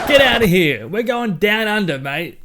Get out of here. We're going down under, mate.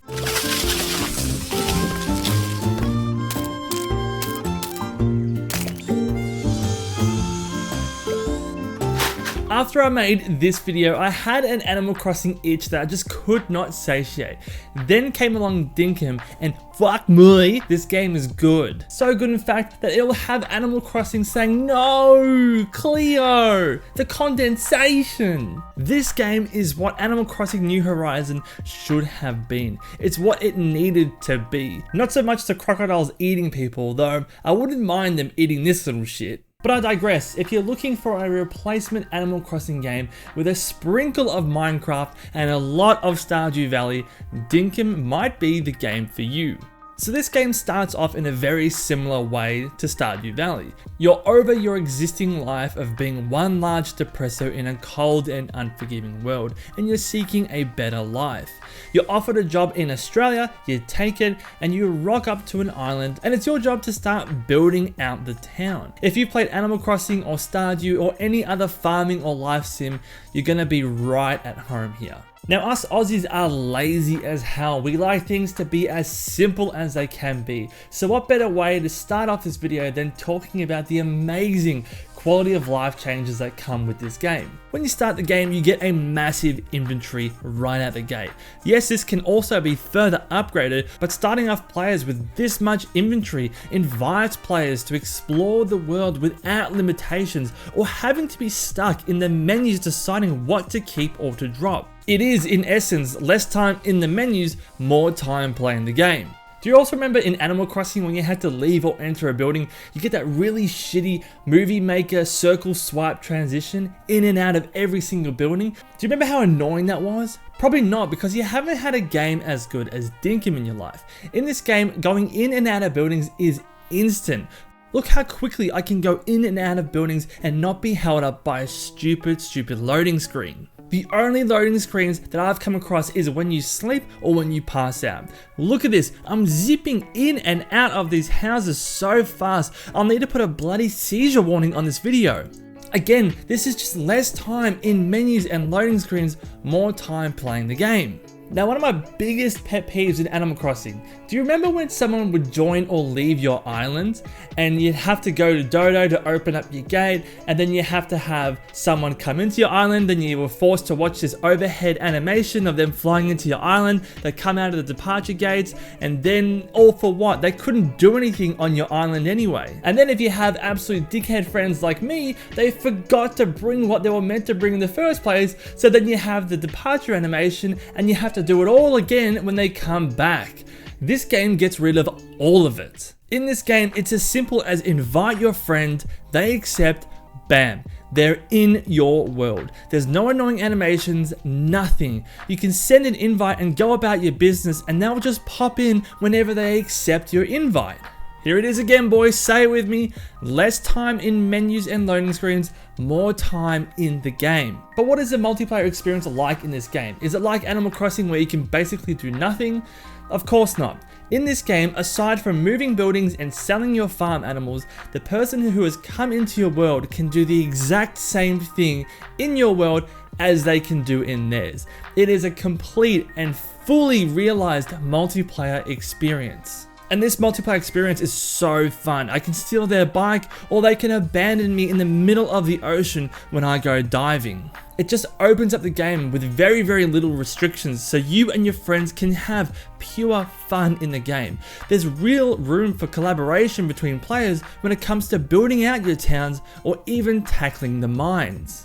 After I made this video, I had an Animal Crossing itch that I just could not satiate. Then came along Dinkum, and fuck me, this game is good. So good in fact that it'll have Animal Crossing saying, "No, Cleo, the condensation." This game is what Animal Crossing New Horizon should have been. It's what it needed to be. Not so much the crocodiles eating people, though I wouldn't mind them eating this little shit. But I digress. If you're looking for a replacement Animal Crossing game with a sprinkle of Minecraft and a lot of Stardew Valley, Dinkum might be the game for you. So this game starts off in a very similar way to Stardew Valley. You're over your existing life of being one large depresso in a cold and unforgiving world, and you're seeking a better life. You're offered a job in Australia, you take it, and you rock up to an island, and it's your job to start building out the town. If you've played Animal Crossing or Stardew or any other farming or life sim, you're gonna be right at home here. Now us Aussies are lazy as hell. We like things to be as simple as they can be. So what better way to start off this video than talking about the amazing quality of life changes that come with this game. When you start the game, you get a massive inventory right out the gate. Yes, this can also be further upgraded, but starting off players with this much inventory invites players to explore the world without limitations or having to be stuck in the menus deciding what to keep or to drop. It is, in essence, less time in the menus, more time playing the game. Do you also remember in Animal Crossing when you had to leave or enter a building, you get that really shitty movie maker circle swipe transition in and out of every single building? Do you remember how annoying that was? Probably not, because you haven't had a game as good as Dinkum in your life. In this game, going in and out of buildings is instant. Look how quickly I can go in and out of buildings and not be held up by a stupid loading screen. The only loading screens that I've come across is when you sleep or when you pass out. Look at this, I'm zipping in and out of these houses so fast, I'll need to put a bloody seizure warning on this video. Again, this is just less time in menus and loading screens, more time playing the game. Now, one of my biggest pet peeves in Animal Crossing, do you remember when someone would join or leave your island and you'd have to go to Dodo to open up your gate, and then you have to have someone come into your island, and you were forced to watch this overhead animation of them flying into your island, they come out of the departure gates, and then all for what? They couldn't do anything on your island anyway. And then if you have absolute dickhead friends like me, they forgot to bring what they were meant to bring in the first place, so then you have the departure animation and you have to do it all again when they come back. This game gets rid of all of it. In this game, it's as simple as invite your friend, they accept, bam, they're in your world. There's no annoying animations, nothing. You can send an invite and go about your business, and they'll just pop in whenever they accept your invite. Here it is again, boys, say it with me. Less time in menus and loading screens, more time in the game. But what is the multiplayer experience like in this game? Is it like Animal Crossing where you can basically do nothing? Of course not. In this game, aside from moving buildings and selling your farm animals, the person who has come into your world can do the exact same thing in your world as they can do in theirs. It is a complete and fully realized multiplayer experience. And this multiplayer experience is so fun. I can steal their bike, or they can abandon me in the middle of the ocean when I go diving. It just opens up the game with very little restrictions, so you and your friends can have pure fun in the game. There's real room for collaboration between players when it comes to building out your towns or even tackling the mines.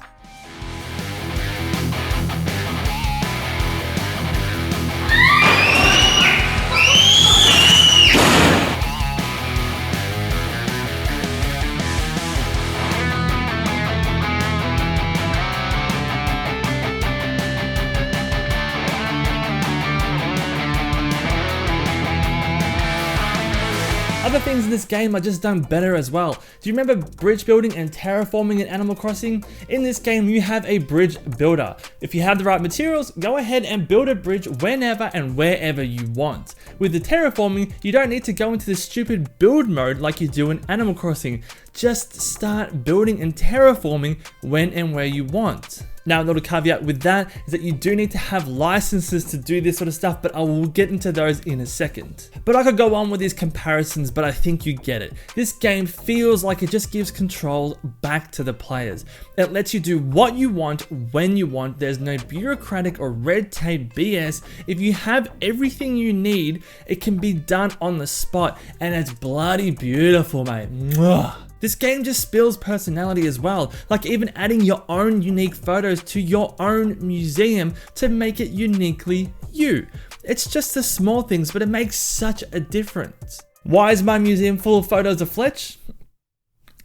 Other things in this game are just done better as well. Do you remember bridge building and terraforming in Animal Crossing? In this game, you have a bridge builder. If you have the right materials, go ahead and build a bridge whenever and wherever you want. With the terraforming, you don't need to go into the stupid build mode like you do in Animal Crossing. Just start building and terraforming when and where you want. Now, a little caveat with that is that you do need to have licenses to do this sort of stuff, but I will get into those in a second. But I could go on with these comparisons, but I think you get it. This game feels like it just gives control back to the players. It lets you do what you want, when you want. There's no bureaucratic or red tape BS. If you have everything you need, it can be done on the spot, and it's bloody beautiful, mate. Mwah. This game just spills personality as well, like even adding your own unique photos to your own museum to make it uniquely you. It's just the small things, but it makes such a difference. Why is my museum full of photos of Fletch?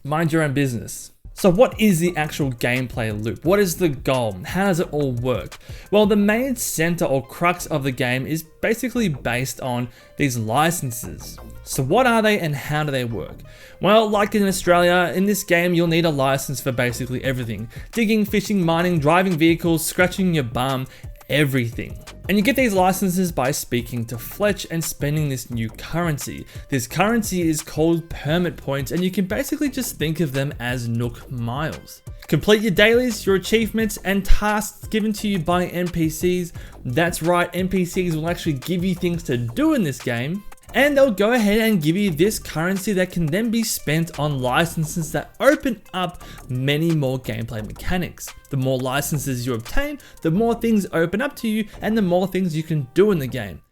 Mind your own business. So what is the actual gameplay loop? What is the goal? How does it all work? Well, the main center or crux of the game is basically based on these licenses. So what are they and how do they work? Well, like in Australia, in this game, you'll need a license for basically everything. Digging, fishing, mining, driving vehicles, scratching your bum, everything. And you get these licenses by speaking to Fletch and spending this new currency. This currency is called permit points, and you can basically just think of them as Nook miles. Complete your dailies, your achievements, and tasks given to you by NPCs. That's right, NPCs will actually give you things to do in this game, and they'll go ahead and give you this currency that can then be spent on licenses that open up many more gameplay mechanics. The more licenses you obtain, the more things open up to you and the more things you can do in the game.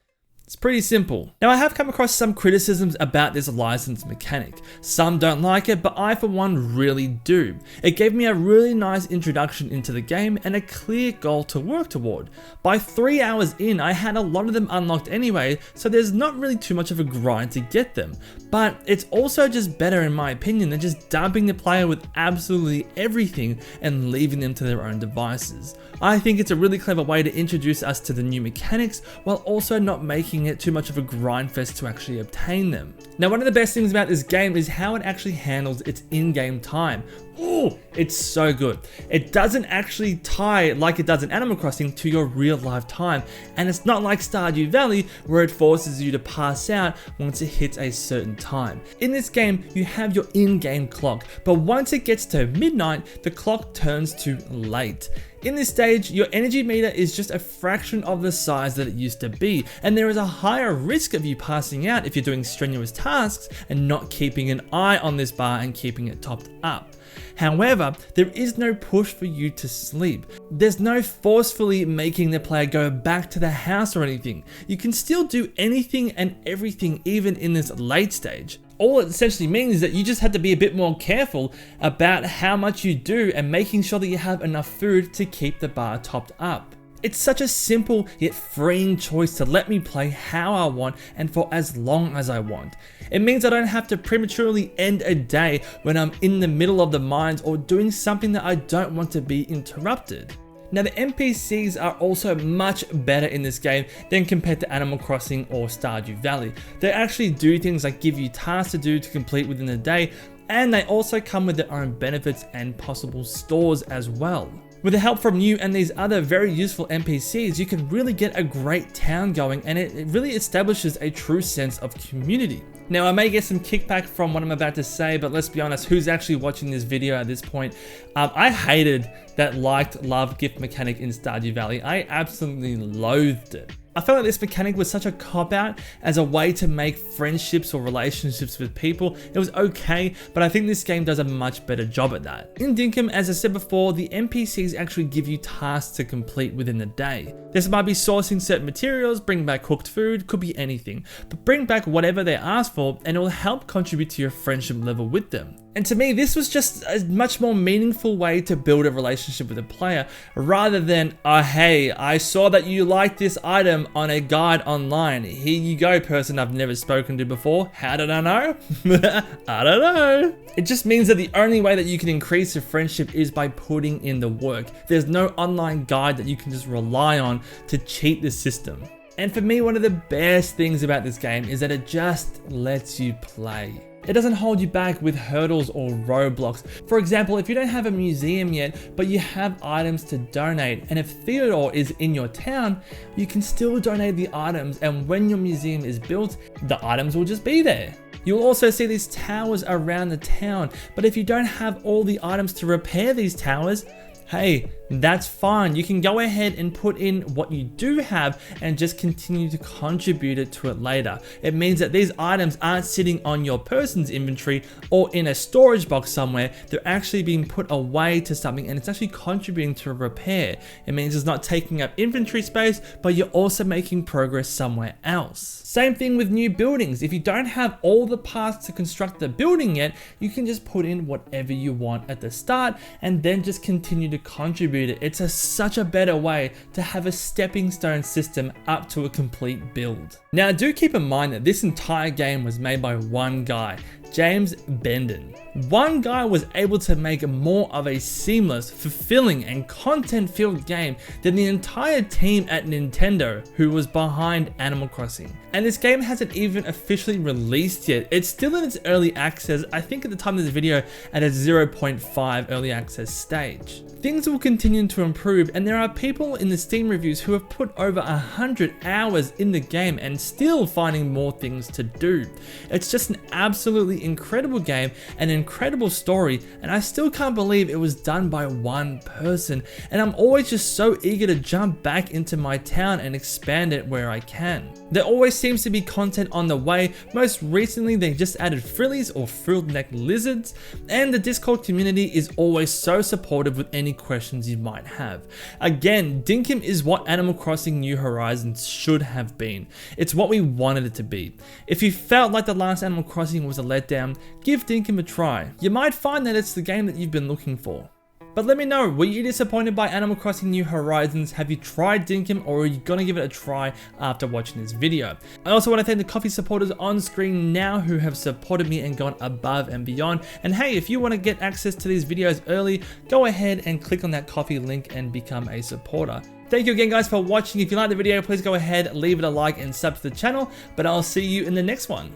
It's pretty simple. Now, I have come across some criticisms about this license mechanic. Some don't like it, but I for one really do. It gave me a really nice introduction into the game and a clear goal to work toward. By 3 hours in, I had a lot of them unlocked anyway, so there's not really too much of a grind to get them. But it's also just better in my opinion than just dumping the player with absolutely everything and leaving them to their own devices. I think it's a really clever way to introduce us to the new mechanics while also not making it too much of a grind fest to actually obtain them. Now, one of the best things about this game is how it actually handles its in-game time. Ooh, it's so good. It doesn't actually tie like it does in Animal Crossing to your real life time, and it's not like Stardew Valley where it forces you to pass out once it hits a certain time. In this game, you have your in-game clock, but once it gets to midnight, the clock turns to late. In this stage, your energy meter is just a fraction of the size that it used to be, and there is a higher risk of you passing out if you're doing strenuous tasks and not keeping an eye on this bar and keeping it topped up. However, there is no push for you to sleep. There's no forcefully making the player go back to the house or anything. You can still do anything and everything even in this late stage. All it essentially means is that you just have to be a bit more careful about how much you do and making sure that you have enough food to keep the bar topped up. It's such a simple yet freeing choice to let me play how I want and for as long as I want. It means I don't have to prematurely end a day when I'm in the middle of the mines or doing something that I don't want to be interrupted. Now, the NPCs are also much better in this game than compared to Animal Crossing or Stardew Valley. They actually do things like give you tasks to do to complete within the day, and they also come with their own benefits and possible stores as well. With the help from you and these other very useful NPCs, you can really get a great town going, and it really establishes a true sense of community. Now, I may get some kickback from what I'm about to say, but let's be honest, who's actually watching this video at this point? I hated that loved gift mechanic in Stardew Valley. I absolutely loathed it. I felt like this mechanic was such a cop-out as a way to make friendships or relationships with people. It was okay, but I think this game does a much better job at that. In Dinkum, as I said before, the NPCs actually give you tasks to complete within the day. This might be sourcing certain materials, bring back cooked food, could be anything, but bring back whatever they ask for and it will help contribute to your friendship level with them. And to me, this was just a much more meaningful way to build a relationship with a player rather than, oh, hey, I saw that you liked this item on a guide online. Here you go, person I've never spoken to before. How did I know? I don't know. It just means that the only way that you can increase your friendship is by putting in the work. There's no online guide that you can just rely on to cheat the system. And for me, one of the best things about this game is that it just lets you play. It doesn't hold you back with hurdles or roadblocks. For example, if you don't have a museum yet, but you have items to donate, and if Theodore is in your town, you can still donate the items, and when your museum is built, the items will just be there. You'll also see these towers around the town, but if you don't have all the items to repair these towers, hey, that's fine. You can go ahead and put in what you do have and just continue to contribute it to it later. It means that these items aren't sitting on your person's inventory or in a storage box somewhere. They're actually being put away to something, and it's actually contributing to a repair. It means it's not taking up inventory space, but you're also making progress somewhere else. Same thing with new buildings. If you don't have all the parts to construct the building yet, you can just put in whatever you want at the start and then just continue to contribute it. It's such a better way to have a stepping stone system up to a complete build. Now, do keep in mind that this entire game was made by one guy, James Bendon. One guy was able to make more of a seamless, fulfilling, and content-filled game than the entire team at Nintendo who was behind Animal Crossing. And this game hasn't even officially released yet. It's still in its early access, I think at the time of this video at a 0.5 early access stage. Things will continue to improve, and there are people in the Steam reviews who have put over 100 hours in the game and still finding more things to do. It's just an absolutely incredible game, an incredible story, and I still can't believe it was done by one person. And I'm always just so eager to jump back into my town and expand it where I can. There always seems to be content on the way. Most recently, they just added frillies or frilled-neck lizards, and the Discord community is always so supportive with any questions you might have. Again, Dinkum is what Animal Crossing New Horizons should have been. It's what we wanted it to be. If you felt like the last Animal Crossing was a letdown, give Dinkum a try. You might find that it's the game that you've been looking for. But let me know, were you disappointed by Animal Crossing New Horizons? Have you tried Dinkum, or are you gonna give it a try after watching this video? I also want to thank the coffee supporters on screen now who have supported me and gone above and beyond. And hey, if you want to get access to these videos early, go ahead and click on that coffee link and become a supporter. Thank you again guys for watching. If you liked the video, please go ahead, leave it a like and sub to the channel, but I'll see you in the next one.